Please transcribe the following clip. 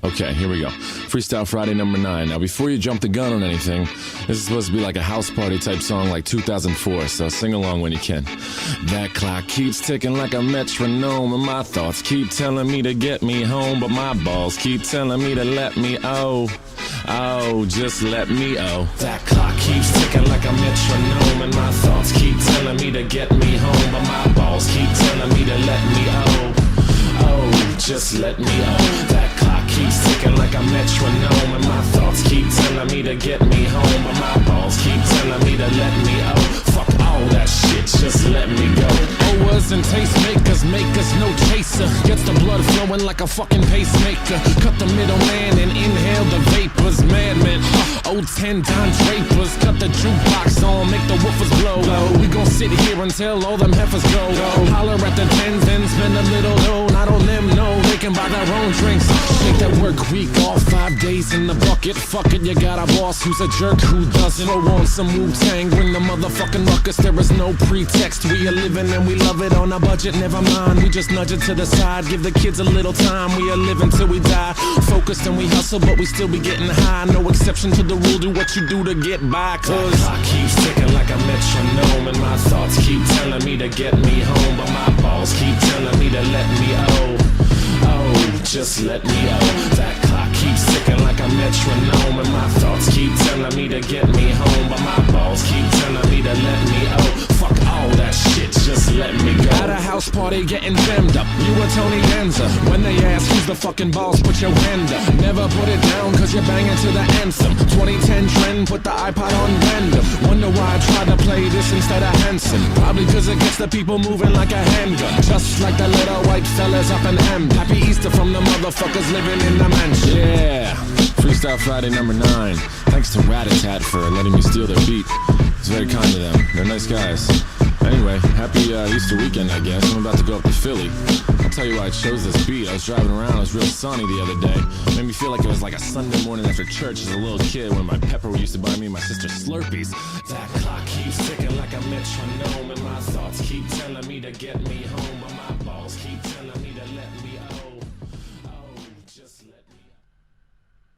Okay, here we go. Freestyle Friday number 9. Now, before you jump the gun on anything, this is supposed to be like a house party type song like 2004, so sing along when you can. That clock keeps ticking like a metronome, and my thoughts keep telling me to get me home, but my balls keep telling me to let me just let me That clock keeps ticking like a metronome, and my thoughts keep telling me to get me home, but my balls keep telling me to let me just let me That clock keeps ticking like a metronome, and my thoughts keep telling me to get me home, but my balls keep telling me to let me Fuck all that shit, just let me go. Owers and tastemakers make us no chaser. Gets the blood flowing like a fucking pacemaker. Cut the middleman and inhale the vapors. Madman, old 10 Don Drapers. Cut the jukebox on, make the woofers blow. We gon' sit here until all them heifers go. Holler at the tens and spend a little dough. Not on them, no, they can buy their own drinks. Take that work week off, 5 days in the bucket. Fuck it, you got a boss who's a jerk who doesn't. Throw on some Wu-Tang, bring the motherfucking ruckus. There is no pretext. We are living and we love it on a budget. Never mind, we just nudge it to the side. Give the kids a little time. We are living till we die. Focused and we hustle, but we still be getting high. No exception to the rule. Do what you do to get by. Cause the clock keeps ticking like a metronome, and my thoughts keep telling me to get me home, but my balls keep telling me to let me just let me That clock keeps ticking like a metronome, and my thoughts keep telling me to get me home, but my balls keep telling me to let me Fuck all that shit, just let me go. At a house party getting jammed up, you were Tony Danza. When they ask who's the fucking boss, put your hand up. Never put it down cause you're banging to the anthem. 2010 trend, put the iPod on random. Wonder why I tried to play this instead of Hanson. Probably cause it gets the people moving like a handgun. Just like the little white fellas up in M. Happy Easter from the motherfuckers living in the mansion. Yeah, Freestyle Friday number 9. Thanks to Ratatat for letting me steal their beat. It's very kind of them. They're nice guys. Anyway, happy Easter weekend, I guess. I'm about to go up to Philly. I'll tell you why I chose this beat. I was driving around, it was real sunny the other day. Made me feel like it was like a Sunday morning after church as a little kid when my pepper used to buy me and my sister Slurpees. That clock keeps ticking like a metronome, and my thoughts keep telling me to get me home.